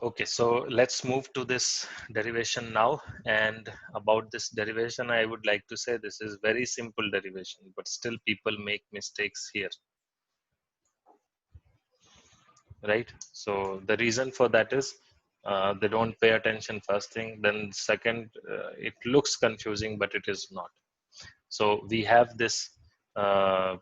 Okay, so let's move to this derivation now. And about this derivation, I would like to say this is very simple derivation, but still people make mistakes here, right? So the reason for that is they don't pay attention first thing. Then second, it looks confusing, but it is not. So we have uh,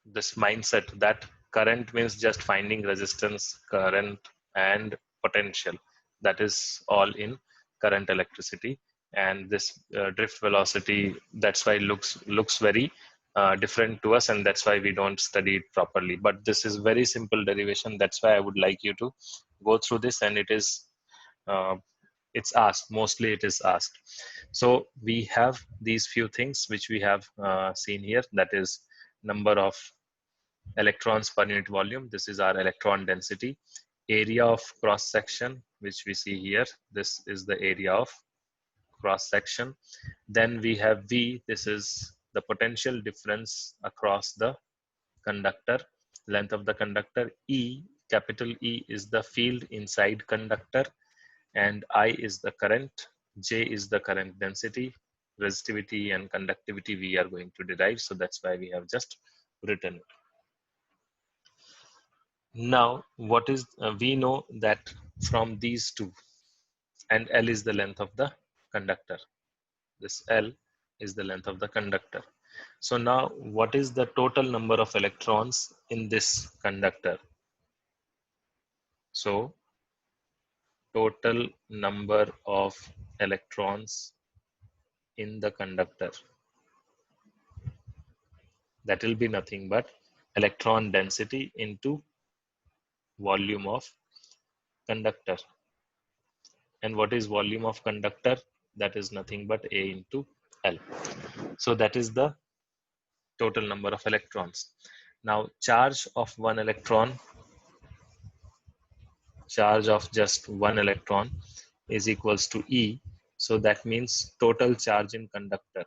this mindset that current means just finding resistance, current, and potential. That is all in current electricity. And this drift velocity, that's why it looks very different to us, and that's why we don't study it properly. But this is very simple derivation. That's why I would like you to go through this, and uh, it's asked, mostly it is asked. So we have these few things which we have seen here, that is number of electrons per unit volume. This is our electron density. Area of cross section, which we see here. This is the area of cross section. Then we have V. This is the potential difference across the conductor, length of the conductor. E, capital E, is the field inside conductor, and I is the current. J is the current density. Resistivity and conductivity we are going to derive, so that's why we have just written it. Now, what is we know that from these two, and L is the length of the conductor. This L is the length of the conductor. So now, what is the total number of electrons in this conductor? So, total number of electrons in the conductor. That will be nothing but electron density into volume of conductor. And what is volume of conductor? That is nothing but A into L. So that is the total number of electrons. Now charge of one electron, charge of just one electron is equals to E. So that means total charge in conductor.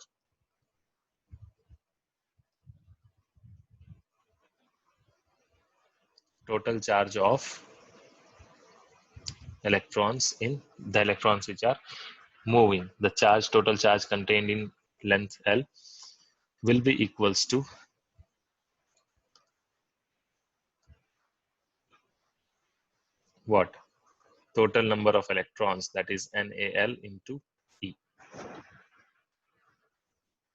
Total charge of electrons in the electrons which are moving. The charge, total charge contained in length L will be equals to what? Total number of electrons, that is NaL into E.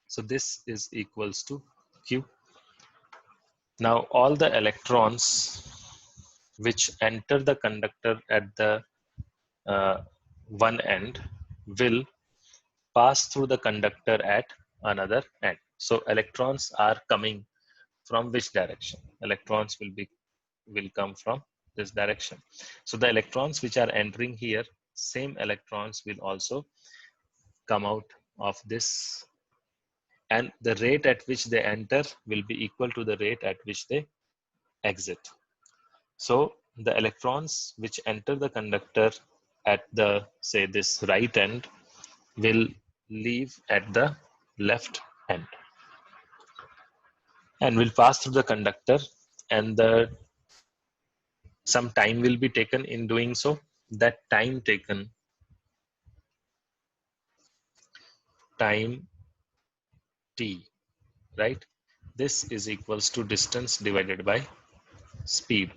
So this is equals to Q. Now all the electrons which enter the conductor at the one end will pass through the conductor at another end. So electrons are coming from which direction? Electrons will come from this direction. So the electrons which are entering here, same electrons will also come out of this, and the rate at which they enter will be equal to the rate at which they exit. So the electrons which enter the conductor at the, say, this right end will leave at the left end and will pass through the conductor, and some time will be taken in doing so. That time taken, time t, right? This is equals to distance divided by speed.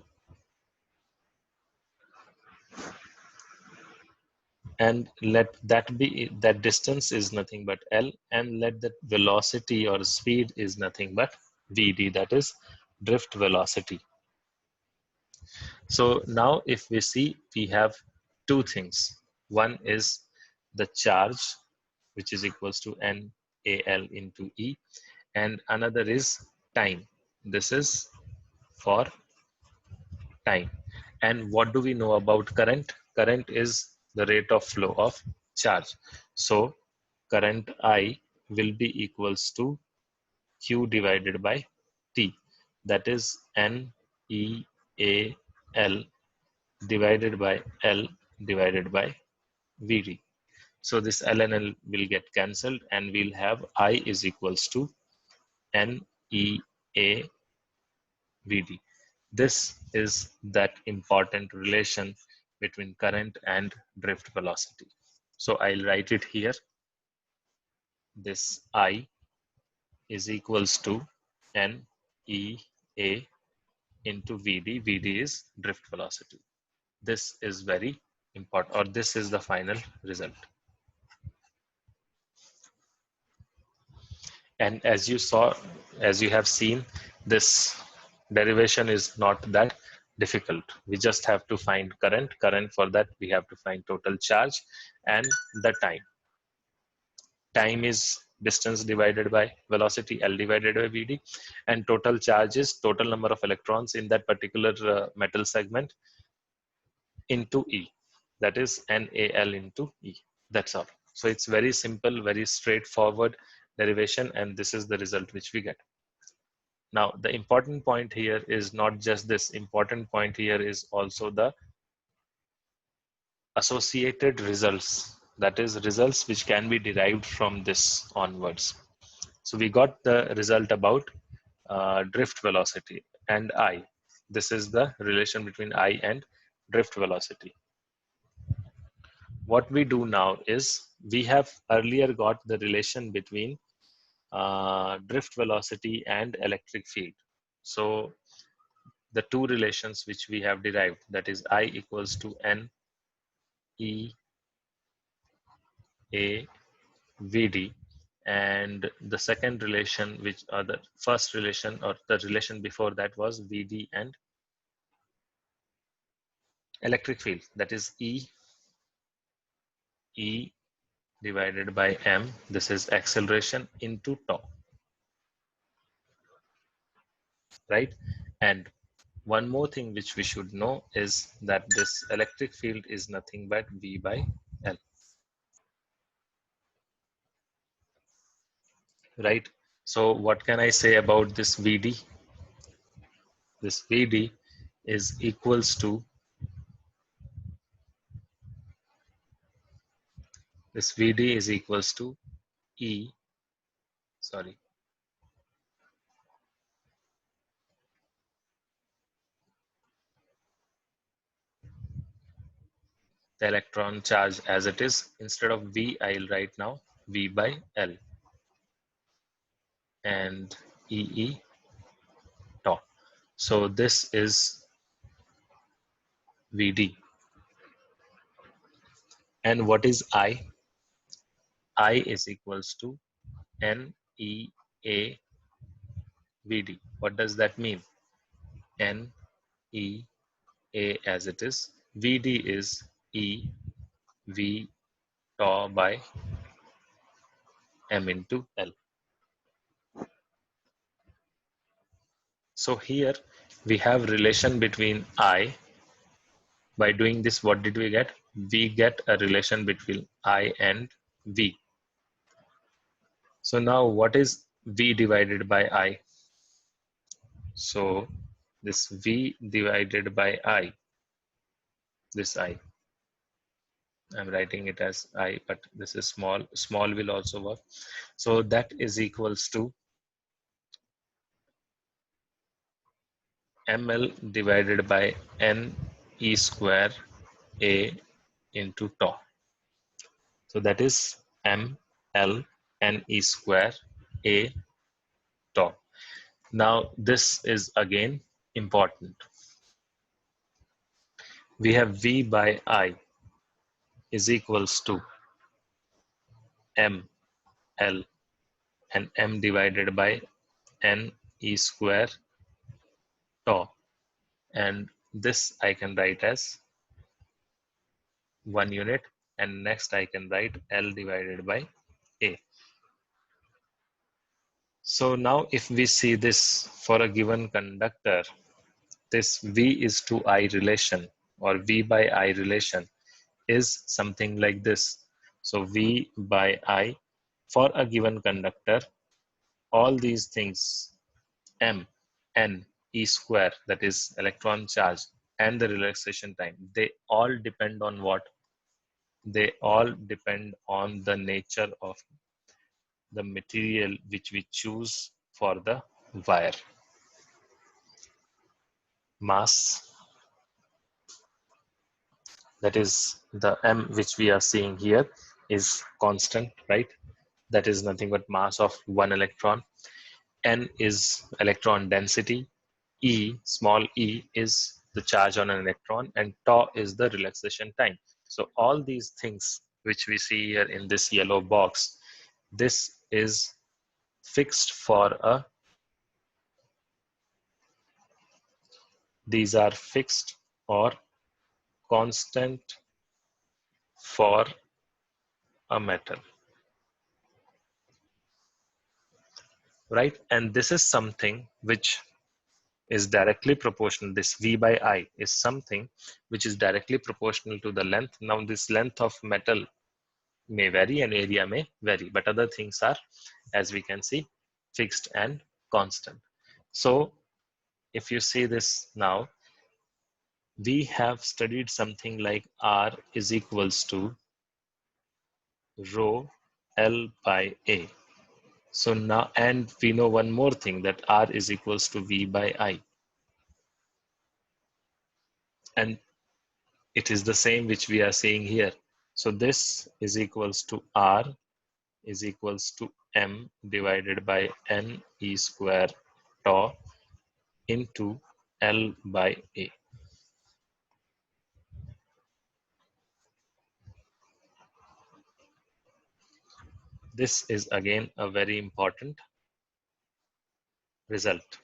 And let that be, that distance is nothing but L, and let that velocity or speed is nothing but Vd, that is drift velocity. So now if we see, we have two things. One is the charge, which is equals to NaL into E, and another is time. This is for time. And what do we know about current? Current is the rate of flow of charge. So current I will be equals to Q divided by T. That is NeAL divided by L divided by Vd. So this L and L will get cancelled, and we'll have I is equals to NeA Vd. This is that important relation between current and drift velocity. So I'll write it here. This I is equals to N E A into Vd. Vd is drift velocity. This is very important, or this is the final result. And as you saw, as you have seen, this derivation is not that difficult. We just have to find current. For that, we have to find total charge and the time. Time is distance divided by velocity, L divided by Vd, and total charge is total number of electrons in that particular metal segment into E. That is NaL into E. That's all. So it's very simple, very straightforward derivation, and this is the result which we get. Now, the important point here is not just this. Important point here is also the associated results. That is, results which can be derived from this onwards. So we got the result about drift velocity and I. This is the relation between I and drift velocity. What we do now is we have earlier got the relation between drift velocity and electric field. So the two relations which we have derived, that is I equals to N E A V D, and the second relation, which the first relation or the relation before that was Vd and electric field, that is E divided by m. This is acceleration into tau, right? And one more thing which we should know is that this electric field is nothing but V by L, right? So what can I say about this Vd? This Vd is equals to E, sorry, the electron charge as it is. Instead of V, I'll write now V by L and EE tau. So this is Vd. And what is I? I is equals to NEA Vd. What does that mean? NEA as it is. Vd is E V tau by m into L. So here we have relation between I. By doing this, what did we get? We get a relation between I and V. So now what is V divided by I? So this V divided by I, this I, I'm writing it as I, but this is small. Small will also work. So that is equals to ml divided by n e square a into tau. So that is ml n e square a tau. Now this is again important. We have V by I is equals to m L and m divided by n e square tau, and this I can write as 1 unit, and next I can write L divided by A. So now if we see this for a given conductor, this V is to I relation or V by I relation is something like this. So V by I for a given conductor, all these things m, n, e square, that is electron charge, and the relaxation time, they all depend on what? They all depend on the nature of the material which we choose for the wire. mass, that is the m which we are seeing here, is constant, right? That is nothing but mass of one electron. N is electron density. E, small e, is the charge on an electron, and tau is the relaxation time. So all these things which we see here in this yellow box, this is fixed for a, these are fixed or constant for a metal, right? And this is something which is directly proportional. This V by I is something which is directly proportional to the length. Now this length of metal may vary and area may vary, but other things are, as we can see, fixed and constant. So if you see this now, we have studied something like R is equals to rho L by A. So now, and we know one more thing, that R is equals to V by I. And it is the same which we are seeing here. So this is equals to R is equals to M divided by N E square tau into L by A. This is again a very important result.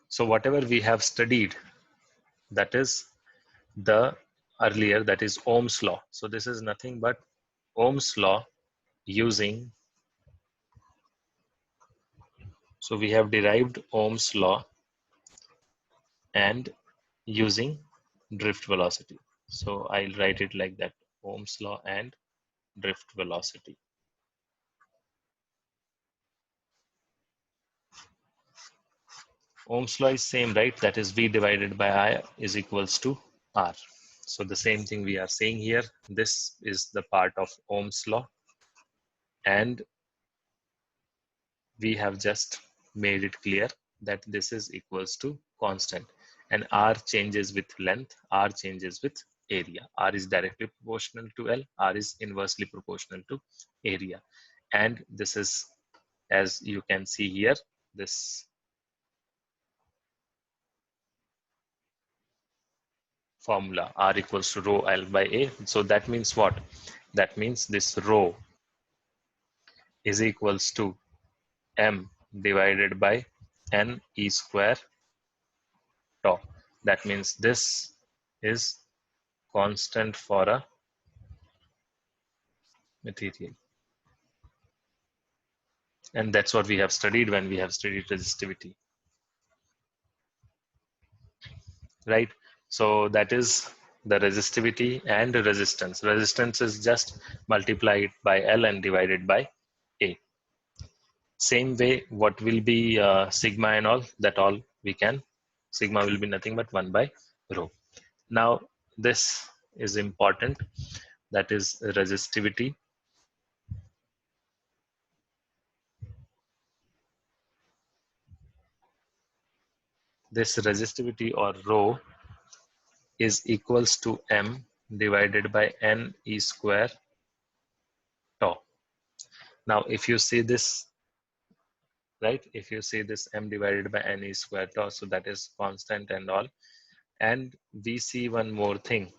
So whatever we have studied, that is the earlier, that is Ohm's law. So this is nothing but Ohm's law using, so we have derived Ohm's law and using drift velocity. So I'll write it like that, Ohm's law and drift velocity. Ohm's law is same, right? That is V divided by I is equals to R. So the same thing we are saying here. This is the part of Ohm's law, and we have just made it clear that this is equals to constant, and R changes with length, R changes with area. R is directly proportional to L, R is inversely proportional to area. And this is, as you can see here, this formula, R equals to rho L by A. So that means what? That means this rho is equals to M divided by N E square tau. That means this is constant for a material. And that's what we have studied when we have studied resistivity, right? So that is the resistivity and resistance. Resistance is just multiplied by L and divided by A. Same way, what will be sigma and all, that all we can, sigma will be nothing but 1 by rho. Now, this is important, that is resistivity. This resistivity or rho is equals to M divided by N E square tau. Now, if you see this, right, if you see this M divided by N E square tau, so that is constant and all. And we see one more thing,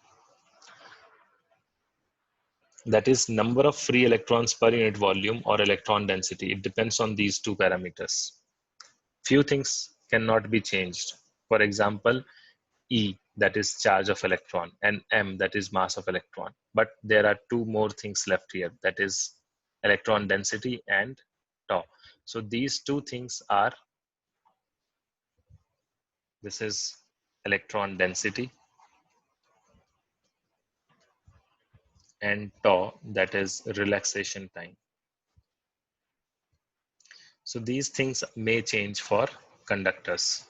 that is number of free electrons per unit volume or electron density. It depends on these two parameters. Few things cannot be changed. For example, E, that is charge of electron, and M, that is mass of electron. But there are two more things left here, that is electron density and tau. So these two things are, this is electron density, and tau, that is relaxation time. So these things may change for conductors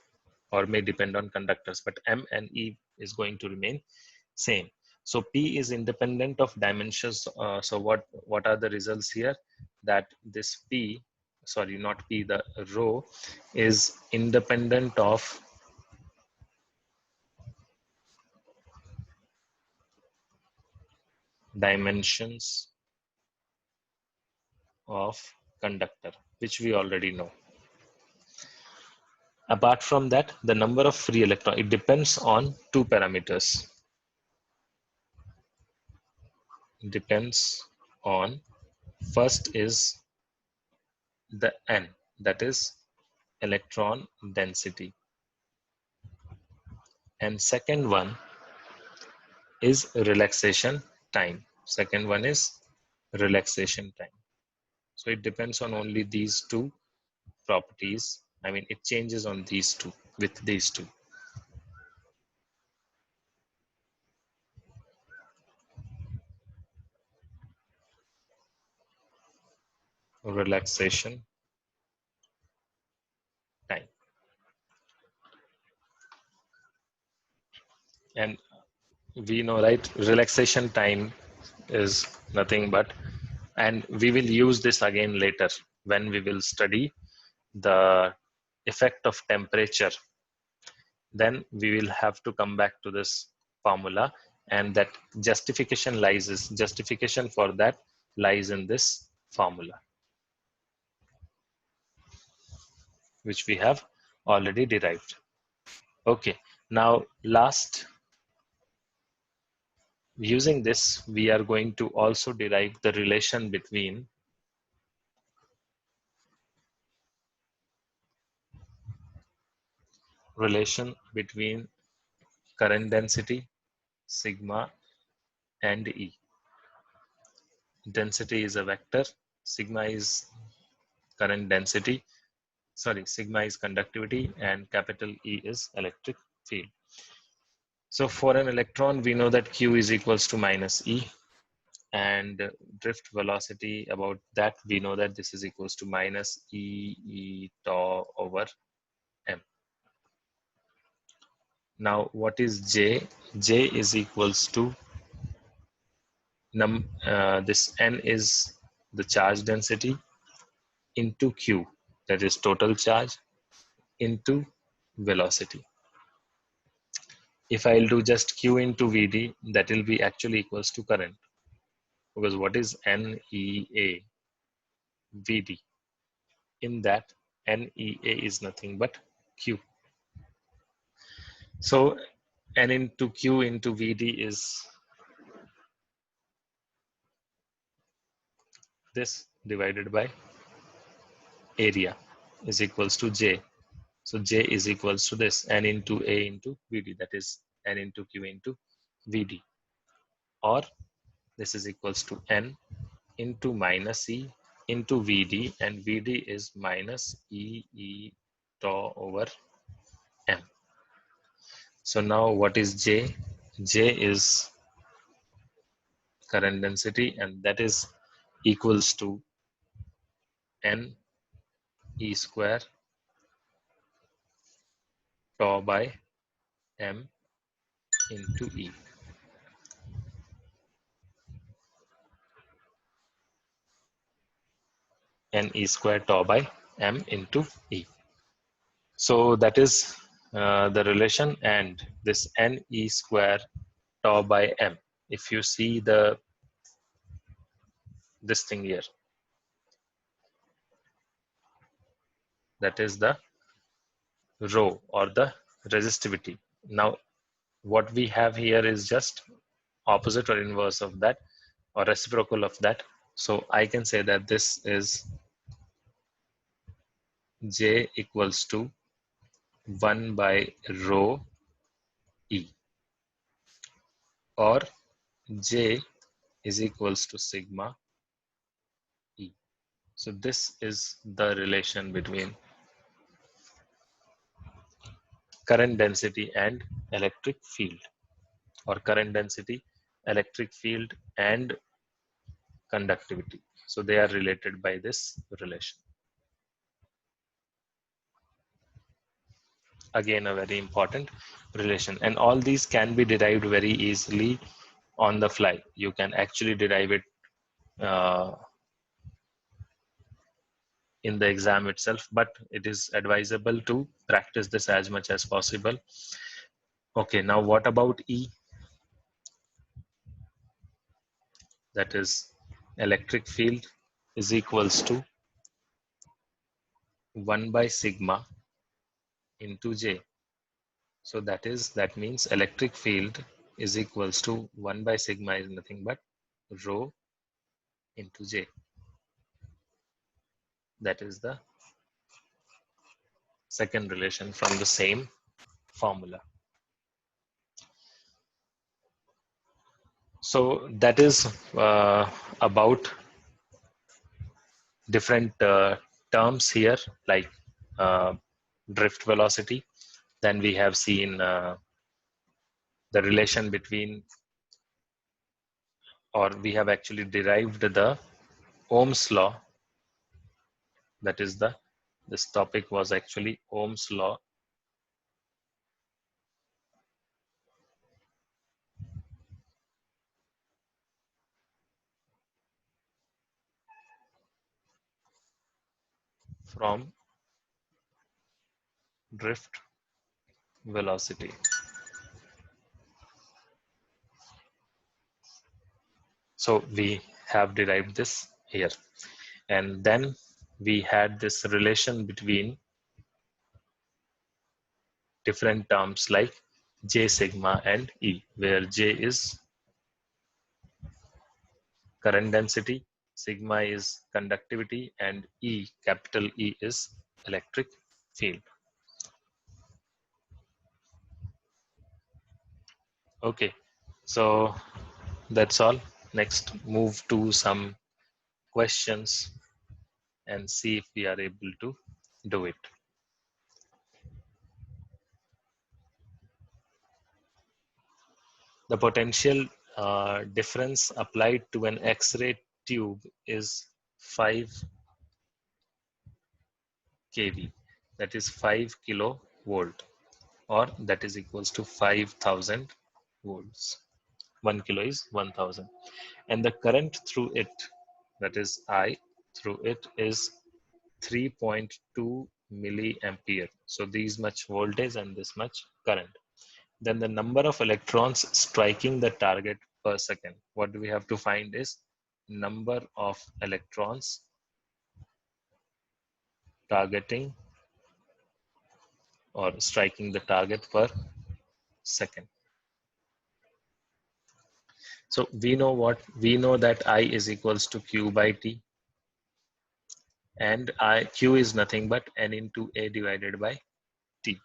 or may depend on conductors, but M and E is going to remain same. So P is independent of dimensions. So what are the results here? That this P, sorry, not P, the rho is independent of dimensions of conductor, which we already know. Apart from that, the number of free electron, it depends on two parameters. Depends on, first is the N, that is electron density. And second one is relaxation time. Second one is relaxation time. So it depends on only these two properties. I mean, it changes on these two, with these two. Relaxation time. And we know, right, relaxation time is nothing but, and we will use this again later when we will study the effect of temperature. Then we will have to come back to this formula, and that justification for that lies in this formula, which we have already derived. Okay, now last, using this, we are going to also derive the relation between current density, sigma, and E. Density is a vector, sigma is current density, sorry, sigma is conductivity, and capital E is electric field. So for an electron, we know that Q is equals to minus E, and drift velocity, about that we know that this is equals to minus E tau over M. Now what is J? J is equals to this N is the charge density into Q, that is total charge, into velocity. If I'll do just Q into Vd, that will be actually equals to current, because what is NEA Vd? In that, NEA is nothing but Q. So N into Q into Vd is this divided by area is equals to J. So J is equals to this N into A into Vd, that is N into Q into Vd, or this is equals to N into minus E into Vd, and Vd is minus E tau over M. So now what is J? J is current density, and that is equals to N E square tau by M into E. N E square tau by M into E. So that is the relation, and this N E square tau by M. If you see this thing here, that is the rho, or the resistivity. Now what we have here is just opposite or inverse of that, or reciprocal of that. So I can say that this is J equals to 1 by rho E, or J is equals to sigma E. So this is the relation between current density and electric field, or current density, electric field, and conductivity. So they are related by this relation. Again, a very important relation, and all these can be derived very easily on the fly. You can actually derive it in the exam itself, but it is advisable to practice this as much as possible. Okay, now what about E? that is electric field is equals to 1 by sigma into J. So that means electric field is equals to 1 by sigma is nothing but rho into J. That is the second relation from the same formula. So that is about different terms here, like uh, drift velocity. Then we have seen the relation between, or we have actually derived the Ohm's law. That is this topic was actually Ohm's law. From drift velocity. So we have derived this here. And then we had this relation between different terms like J sigma and E, where J is current density, sigma is conductivity, and E, capital E, is electric field. Okay, so that's all. Next, move to some questions and see if we are able to do it. The potential difference applied to an X-ray tube is 5 kV, that is 5 kilovolt, or that is equals to 5,000 volts. 1 kilo is 1000. And the current through it, that is I through it, is 3.2 milliampere. So these much voltage and this much current. Then the number of electrons striking the target per second. What we have to find is number of electrons targeting or striking the target per second. So we know what? We know that I is equals to Q by T, and Q is nothing but N into A divided by T.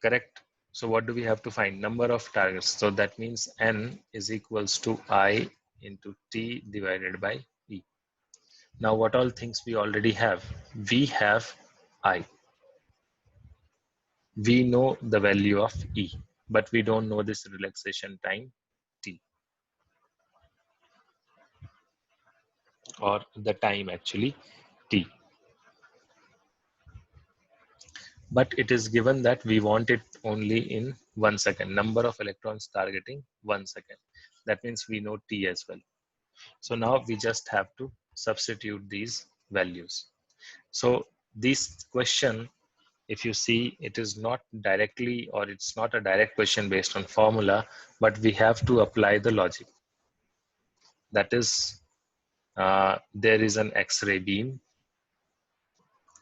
Correct? So what do we have to find? Number of targets. So that means N is equals to I into T divided by E. Now what all things we already have? We have I. We know the value of E, but we don't know this relaxation time T, or the time actually T. But it is given that we want it only in 1 second. Number of electrons targeting 1 second. That means we know T as well. So now we just have to substitute these values. So this question, if you see, it is not directly, or it's not a direct question based on formula, but we have to apply the logic. That is, there is an X-ray beam,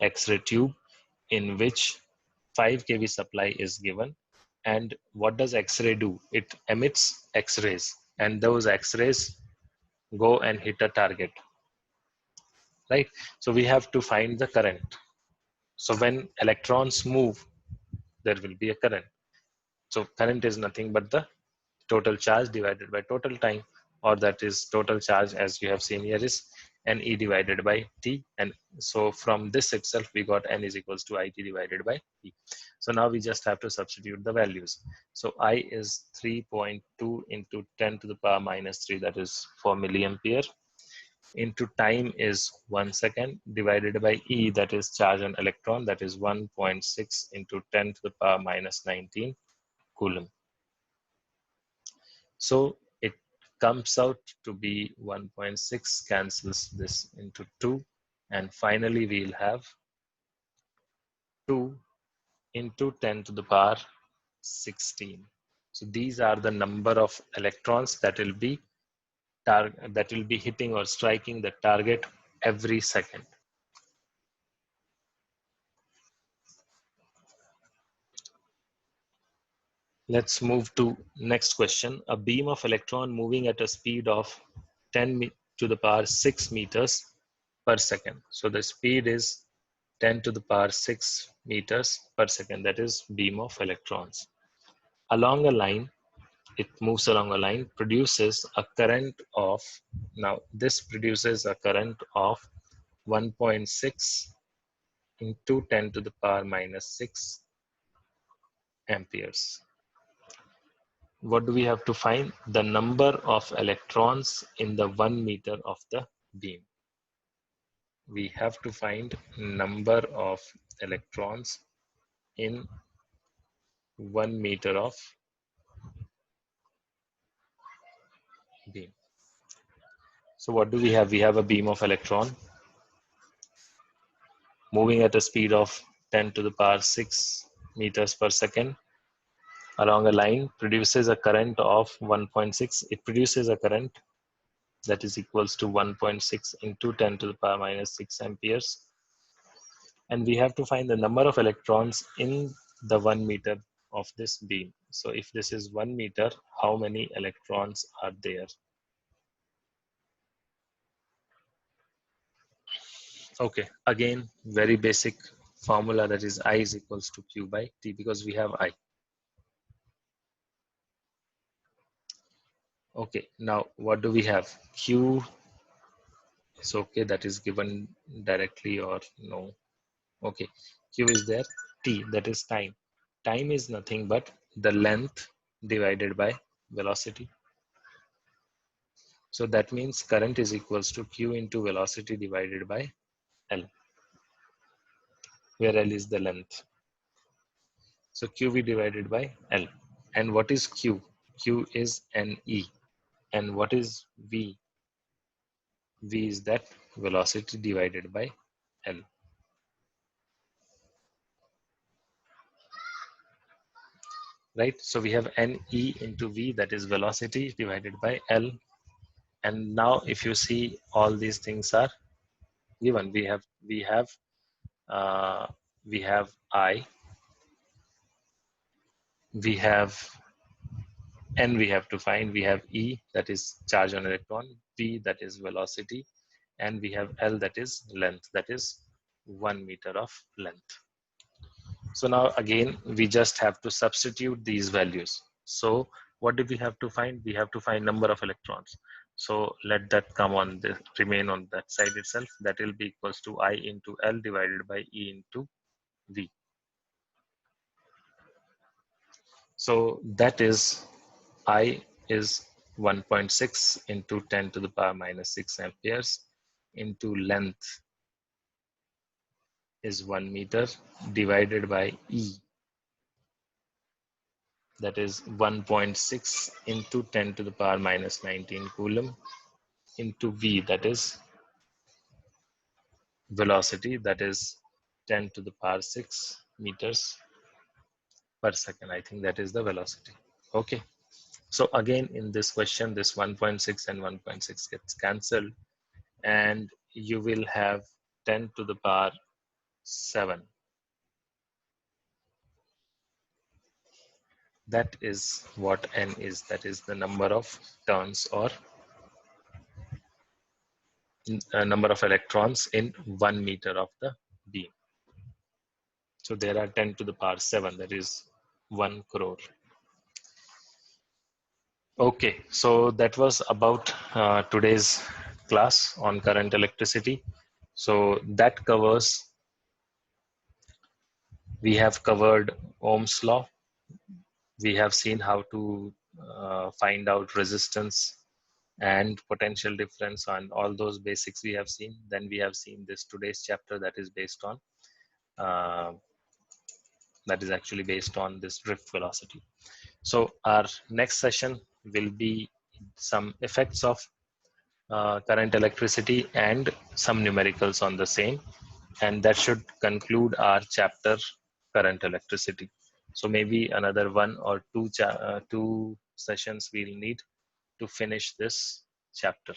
X-ray tube, in which 5 kV supply is given. And what does X-ray do? It emits X-rays, and those X-rays go and hit a target, right? So we have to find the current. So when electrons move, there will be a current. So current is nothing but the total charge divided by total time, or that is total charge, as you have seen here, is Ne divided by T. And so from this itself we got N is equals to IT divided by T. So now we just have to substitute the values. So I is 3.2 into 10 to the power minus 3, that is 4 milliampere, into time is 1 second, divided by E, that is charge on electron, that is 1.6 into 10 to the power minus 19 coulomb. So it comes out to be 1.6, cancels this into 2, and finally we'll have 2 into 10 to the power 16. So these are the number of electrons that will be hitting or striking the target every second. Let's move to next question. A beam of electron moving at a speed of 10 to the power 6 meters per second. So the speed is 10 to the power 6 meters per second. That is beam of electrons. Along a line, it moves along a line, produces a current of, now this produces a current of 1.6 into 10 to the power minus 6 amperes. What do we have to find? The number of electrons in the 1 meter of the beam. We have to find number of electrons in 1 meter of beam. So what do we have? We have a beam of electron moving at a speed of 10 to the power 6 meters per second along a line, produces a current of 1.6. It produces a current that is equals to 1.6 into 10 to the power minus 6 amperes. And we have to find the number of electrons in the 1 meter of this beam. So if this is 1 meter, how many electrons are there? Okay, again, very basic formula, that is I is equals to Q by T, because we have I. Okay, now what do we have? Q is okay, that is given directly or no. Okay, Q is there. T, that is time. Time is nothing but the length divided by velocity. So that means current is equals to Q into velocity divided by L, where L is the length. So QV divided by L. And what is Q? Q is NE. And what is V? V is that velocity divided by L. Right? So we have NE into V, that is velocity divided by L. And now if you see, all these things are given. We have I, we have N, we have to find, we have E, that is charge on electron, V, that is velocity, and we have L, that is length, that is 1 meter of length. So now again, we just have to substitute these values. So what do we have to find? We have to find number of electrons. So let that come on the, remain on that side itself. That will be equals to I into L divided by E into V. So that is I is 1.6 into 10 to the power minus 6 amperes into length is 1 meter divided by E, that is 1.6 into 10 to the power minus 19 coulomb into V, that is velocity, that is 10 to the power 6 meters per second. I think that is the velocity. Okay. So again, in this question, this 1.6 and 1.6 gets cancelled, and you will have 10 to the power 7. That is what N is. That is the number of turns or number of electrons in 1 meter of the beam. So there are 10 to the power 7, that is 1 crore. Okay, so that was about today's class on current electricity. So that covers, we have covered Ohm's law. We have seen how to find out resistance and potential difference, on all those basics we have seen. Then we have seen this today's chapter that is based on that is actually based on this drift velocity. So our next session will be some effects of current electricity and some numericals on the same, and that should conclude our chapter current electricity. So maybe another one or two sessions we'll need to finish this chapter.